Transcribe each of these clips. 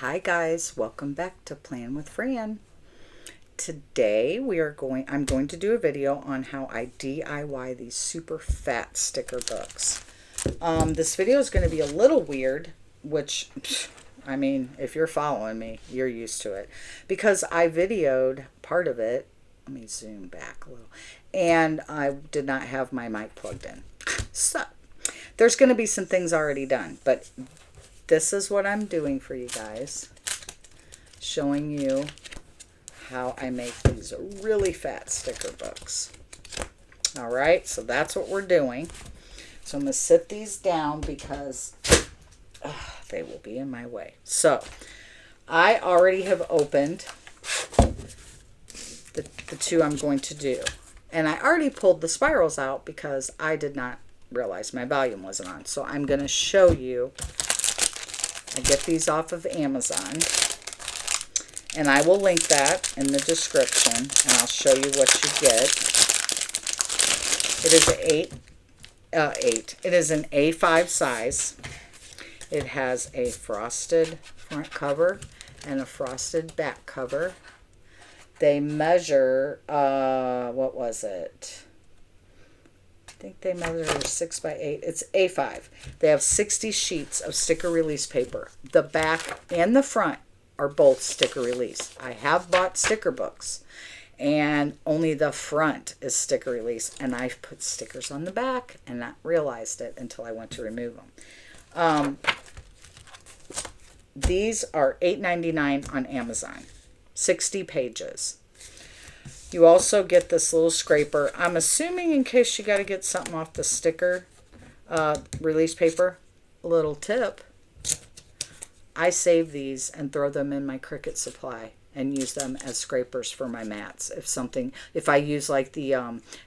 Hi guys, welcome back to Plan with Fran. Today I'm going to do a video on how I DIY these super fat sticker books. This video is going to be a little weird, which, I mean, if you're following me, you're used to it. Because I videoed part of it, let me zoom back a little, and I did not have my mic plugged in. So, there's going to be some things already done, but this is what I'm doing for you guys, showing you how I make these really fat sticker books. All right, so that's what we're doing. So I'm going to sit these down because they will be in my way. So I already have opened the two I'm going to do. And I already pulled the spirals out because I did not realize my volume wasn't on. So I'm going to show you. I get these off of Amazon, and I will link that in the description, and I'll show you what you get. It is It is an A5 size. It has a frosted front cover and a frosted back cover. They measure, what was it? I think they measure 6 by 8. It's A5. They have 60 sheets of sticker release paper. The back and the front are both sticker release. I have bought sticker books, and only the front is sticker release. And I've put stickers on the back and not realized it until I went to remove them. These are $8.99 on Amazon. 60 pages. You also get this little scraper. I'm assuming in case you got to get something off the sticker release paper. Little tip. I save these and throw them in my Cricut supply and use them as scrapers for my mats. If I use like the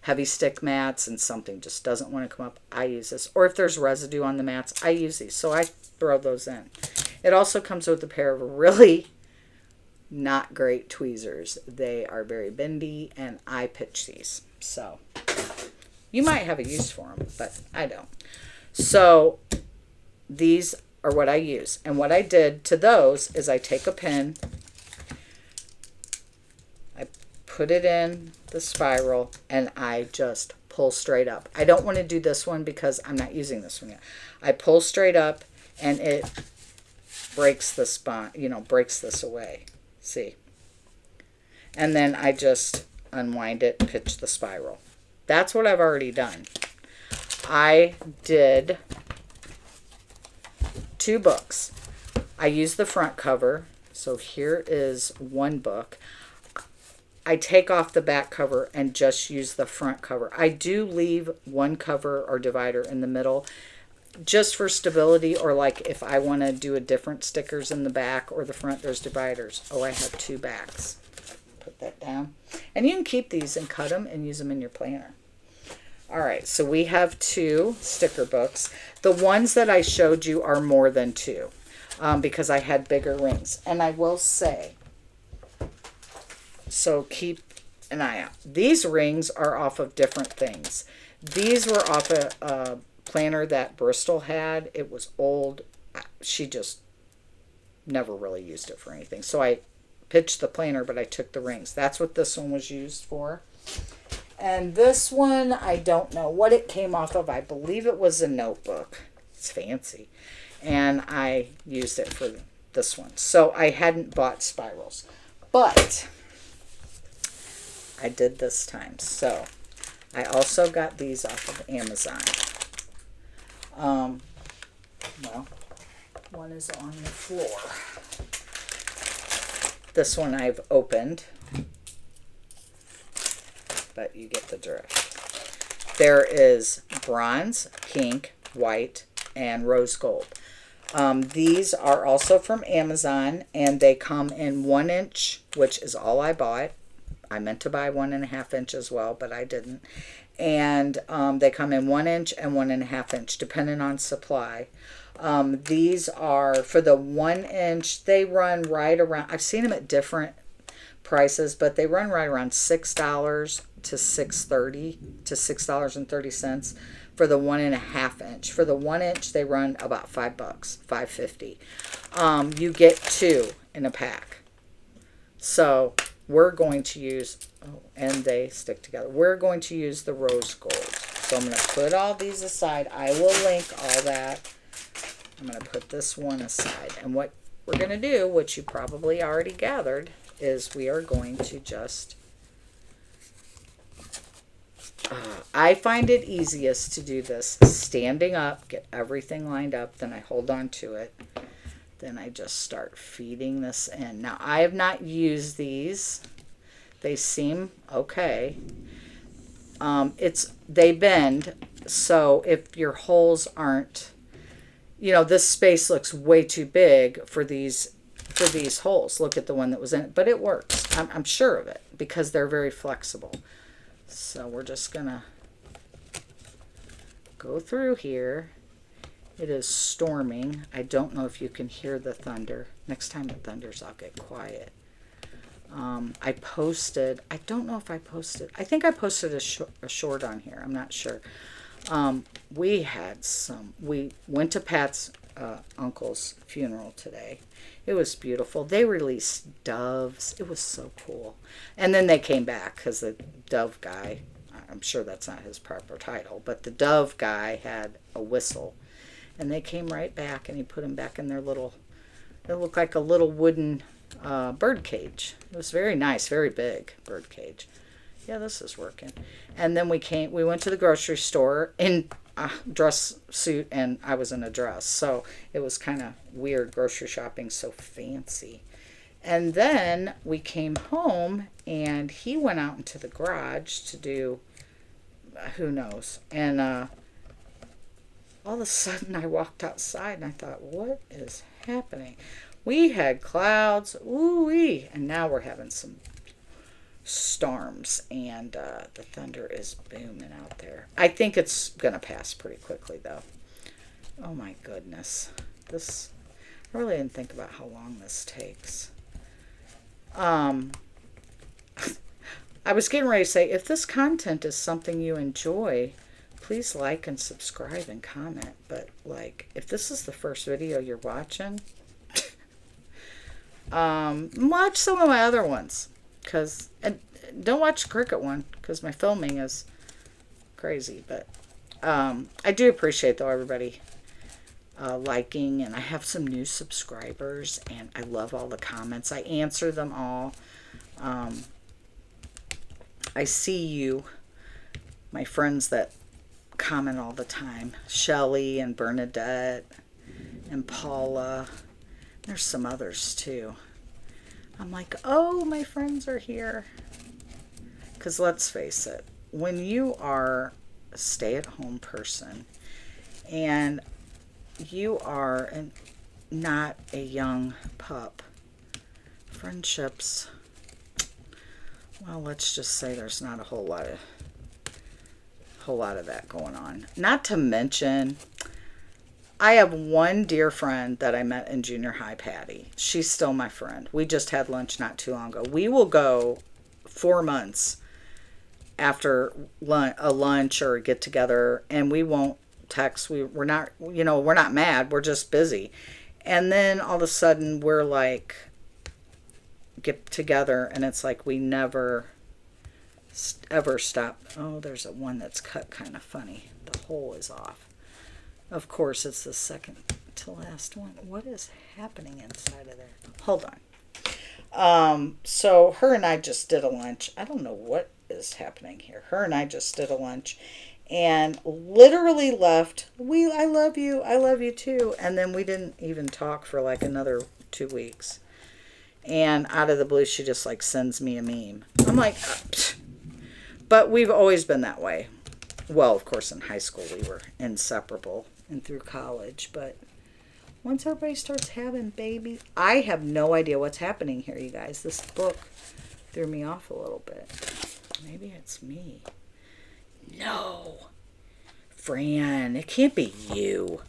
heavy stick mats and something just doesn't want to come up, I use this. Or if there's residue on the mats, I use these. So I throw those in. It also comes with a pair of really not great tweezers. They are very bendy, and I pitch these. So you might have a use for them, but I don't. So these are what I use. And what I did to those is I take a pin, I put it in the spiral, and I just pull straight up. I don't want to do this one because I'm not using this one yet. I pull straight up, and it breaks the spine, breaks this away. See? And then I just unwind it, pitch the spiral. That's what I've already done. I did 2 books. I used the front cover. So here is one book. I take off the back cover and just use the front cover. I do leave one cover or divider in the middle just for stability, or like if I want to do a different stickers in the back or the front, there's dividers. Oh, I have 2 backs. Put that down. And you can keep these and cut them and use them in your planner. All right, so we have 2 sticker books. The ones that I showed you are more than 2 because I had bigger rings. And I will say, so keep an eye out. These rings are off of different things. These were off a planner that Bristol had. It was old. She just never really used it for anything. So I pitched the planner, but I took the rings. That's what this one was used for. And this one, I don't know what it came off of. I believe it was a notebook. It's fancy. And I used it for this one. So I hadn't bought spirals. But I did this time. So I also got these off of Amazon. Well, one is on the floor. This one I've opened, but you get the drift. There is bronze, pink, white, and rose gold. These are also from Amazon, and they come in 1 inch, which is all I bought. I meant to buy 1.5 inch as well, but I didn't. And they come in 1 inch and 1.5 inch, depending on supply. These are, for the 1 inch, they run right around, I've seen them at different prices, but they run right around $6 to $6.30 to $6.30 for the 1.5 inch. For the 1 inch, they run about $5, $5.50. You get 2 in a pack. So we're going to use, oh, and they stick together. We're going to use the rose gold. So I'm going to put all these aside. I will link all that. I'm going to put this one aside. And what we're going to do, which you probably already gathered, is we are going to just, I find it easiest to do this standing up, get everything lined up, then I hold on to it. Then I just start feeding this in. Now, I have not used these. They seem okay. They bend, so if your holes aren't, this space looks way too big for these holes. Look at the one that was in it, but it works. I'm sure of it because they're very flexible. So we're just gonna go through here. It is storming. I don't know if you can hear the thunder. Next time it thunders, I'll get quiet. I don't know if I posted. I think I posted a short on here. I'm not sure. We went to Pat's uncle's funeral today. It was beautiful. They released doves. It was so cool. And then they came back because the dove guy, I'm sure that's not his proper title, but the dove guy had a whistle. And they came right back, and he put them back in their little, it looked like a little wooden bird cage. It was very nice, very big bird cage. Yeah, this is working. And then we went to the grocery store in a dress suit, and I was in a dress. So it was kind of weird grocery shopping, so fancy. And then we came home, and he went out into the garage to do, who knows. And all of a sudden I walked outside, and I thought, what is happening? We had clouds, ooh-wee, and now we're having some storms, and the thunder is booming out there. I think it's going to pass pretty quickly, though. Oh, my goodness. I really didn't think about how long this takes. I was getting ready to say, if this content is something you enjoy, please like and subscribe and comment. But, if this is the first video you're watching, watch some of my other ones. And don't watch the cricket one, because my filming is crazy. But I do appreciate, though, everybody liking. And I have some new subscribers, and I love all the comments. I answer them all. I see you, my friends that comment all the time. Shelly and Bernadette and Paula. There's some others, too. I'm like, oh, my friends are here. Because let's face it, when you are a stay-at-home person and you are not a young pup, friendships, well, let's just say there's not a whole lot of that going on. Not to mention, I have one dear friend that I met in junior high, Patty. She's still my friend. We just had lunch not too long ago. We will go 4 months after a lunch or a get together, and we won't text. We're not, we're not mad. We're just busy. And then all of a sudden we're like, get together, and it's like we never ever stop. Oh, there's one that's cut kind of funny. The hole is off. Of course, it's the second to last one. What is happening inside of there? Hold on. So her and I just did a lunch. I don't know what is happening here. Her and I just did a lunch and literally left. I love you too. And then we didn't even talk for like another 2 weeks. And out of the blue, she just sends me a meme. I'm like, pfft. But we've always been that way. Well, of course, in high school, we were inseparable and through college. But once everybody starts having babies, I have no idea what's happening here, you guys. This book threw me off a little bit. Maybe it's me. No. Fran, it can't be you.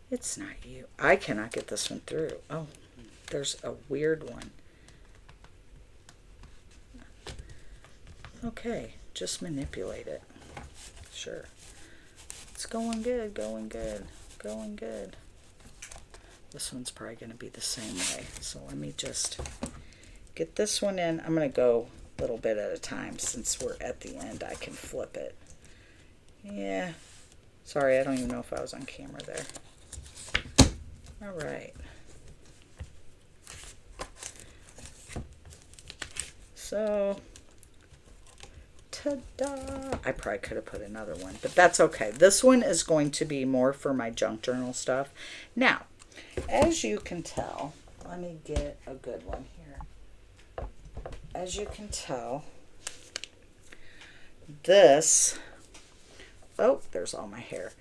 It's not you. I cannot get this one through. Oh, there's a weird one. Okay, just manipulate it. Sure. going good, going good, going good. This one's probably going to be the same way. So let me just get this one in. I'm going to go a little bit at a time since we're at the end. I can flip it. Yeah. Sorry, I don't even know if I was on camera there. All right. So, ta-da! I probably could have put another one, but that's okay. This one is going to be more for my junk journal stuff. Now, as you can tell, let me get a good one here. As you can tell, this, oh, there's all my hair.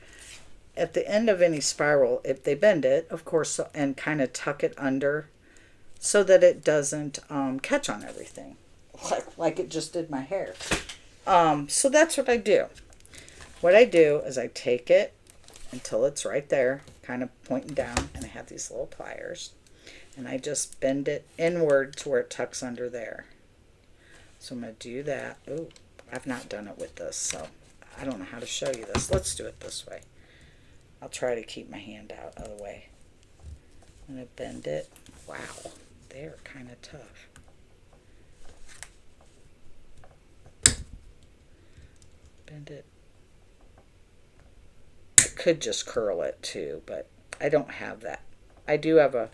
At the end of any spiral, if they bend it, of course, and kind of tuck it under so that it doesn't catch on everything, like it just did my hair. So that's what I do. What I do is I take it until it's right there, kind of pointing down, and I have these little pliers, and I just bend it inward to where it tucks under there. So I'm going to do that. Ooh, I've not done it with this, so I don't know how to show you this. Let's do it this way. I'll try to keep my hand out of the way. I'm going to bend it. Wow, they're kind of tough. Bend it. I could just curl it too, but I don't have that. I do have a,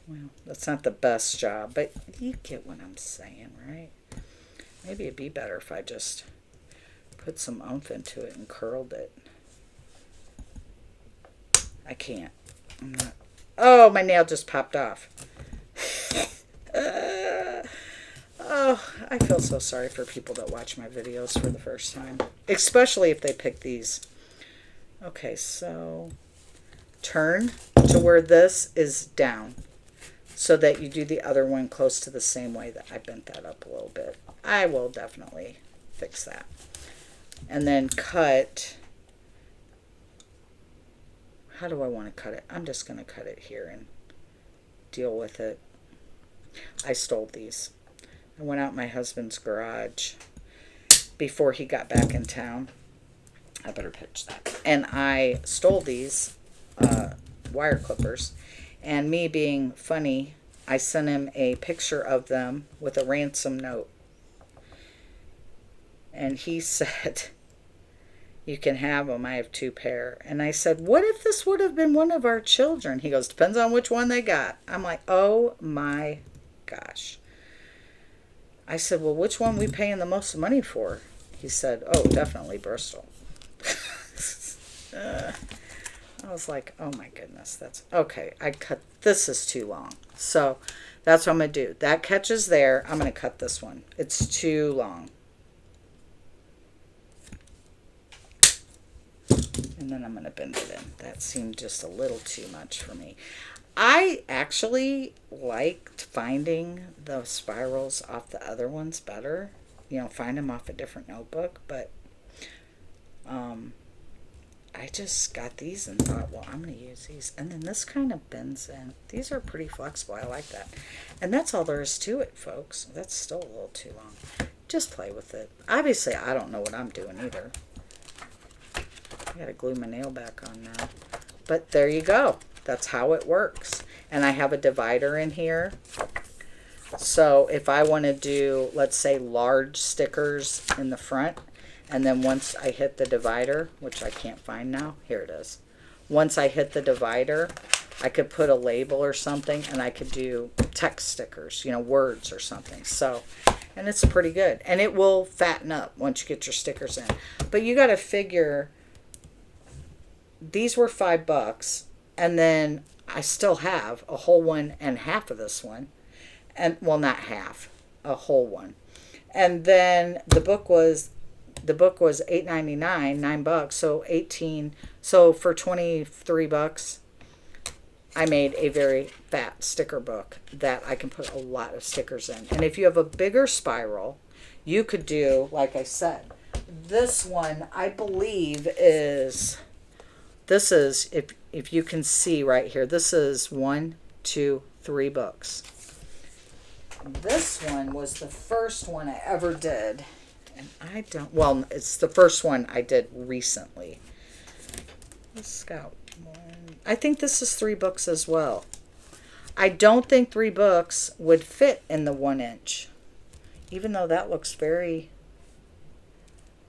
well, that's not the best job, but you get what I'm saying, right? Maybe it'd be better if I just put some oomph into it and curled it. I can't. I'm not. Oh, my nail just popped off. Oh, I feel so sorry for people that watch my videos for the first time, especially if they pick these. Okay, so turn to where this is down so that you do the other one close to the same way that I bent that up a little bit. I will definitely fix that. And then cut. How do I want to cut it? I'm just going to cut it here and deal with it. I stole these. I went out my husband's garage before he got back in town. I better pitch that. And I stole these wire clippers. And me being funny, I sent him a picture of them with a ransom note. And he said, you can have them. I have 2 pair. And I said, what if this would have been one of our children? He goes, depends on which one they got. I'm like, oh my gosh. I said, well, which one we paying the most money for? He said, oh, definitely Bristol. I was like, oh my goodness, that's okay. I cut, this is too long. So that's what I'm going to do. That catches there. I'm going to cut this one. It's too long. And then I'm going to bend it in. That seemed just a little too much for me. I actually liked finding the spirals off the other ones better. You know, find them off a different notebook. But I just got these and thought, well, I'm going to use these. And then this kind of bends in. These are pretty flexible. I like that. And that's all there is to it, folks. That's still a little too long. Just play with it. Obviously, I don't know what I'm doing either. I got to glue my nail back on now. But there you go. That's how it works. And I have a divider in here. So if I want to do, let's say, large stickers in the front, and then once I hit the divider, which I can't find now, here it is. Once I hit the divider, I could put a label or something, and I could do text stickers, you know, words or something. So, and it's pretty good. And it will fatten up once you get your stickers in. But you got to figure, these were $5, and then I still have a whole one and half of this one. And, well, not half, a whole one. And then the book was $8.99, $9, so 18. So for $23, I made a very fat sticker book that I can put a lot of stickers in. And if you have a bigger spiral, you could do, like I said, this one I believe is, this is, if you can see right here, this is 1, 2, 3 books. This one was the first one I ever did. And I don't, well, it's the first one I did recently. The Scout one. I think this is 3 books as well. I don't think 3 books would fit in the 1 inch, even though that looks very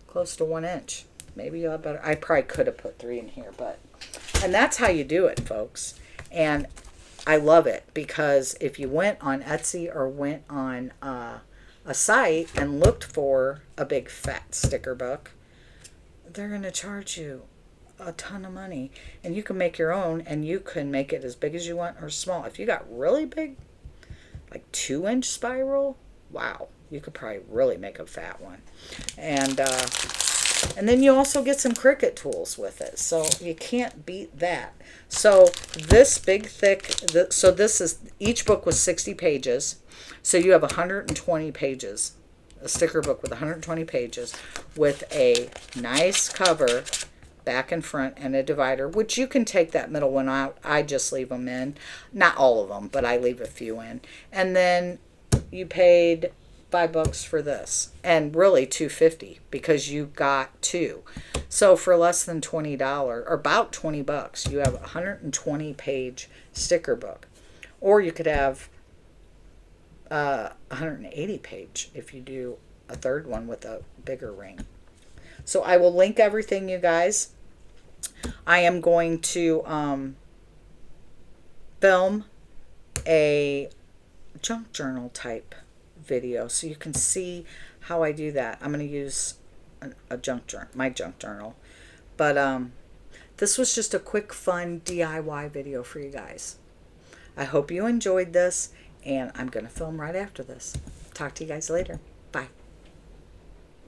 close to 1 inch. Maybe I better. I probably could have put 3 in here, but and that's how you do it, folks. And I love it because if you went on Etsy or went on a site and looked for a big fat sticker book, they're going to charge you a ton of money, and you can make your own, and you can make it as big as you want or small. If you got really big, like 2-inch spiral, wow, you could probably really make a fat one. And then you also get some Cricut tools with it, so you can't beat that. So this big thick, so this is, each book was 60 pages, so you have 120 pages, a sticker book with 120 pages with a nice cover, back and front, and a divider, which you can take that middle one out. I just leave them in. Not all of them, but I leave a few in. And then you paid $5 for this, and really $2.50 because you got 2. So for less than $20, or about $20, you have a 120 page sticker book. Or you could have 180 page if you do a third one with a bigger ring. So I will link everything, you guys. I am going to film a junk journal type video so you can see how I do that. I'm going to use a junk journal, my junk journal. But this was just a quick, fun DIY video for you guys. I hope you enjoyed this, and I'm going to film right after this. Talk to you guys later. Bye.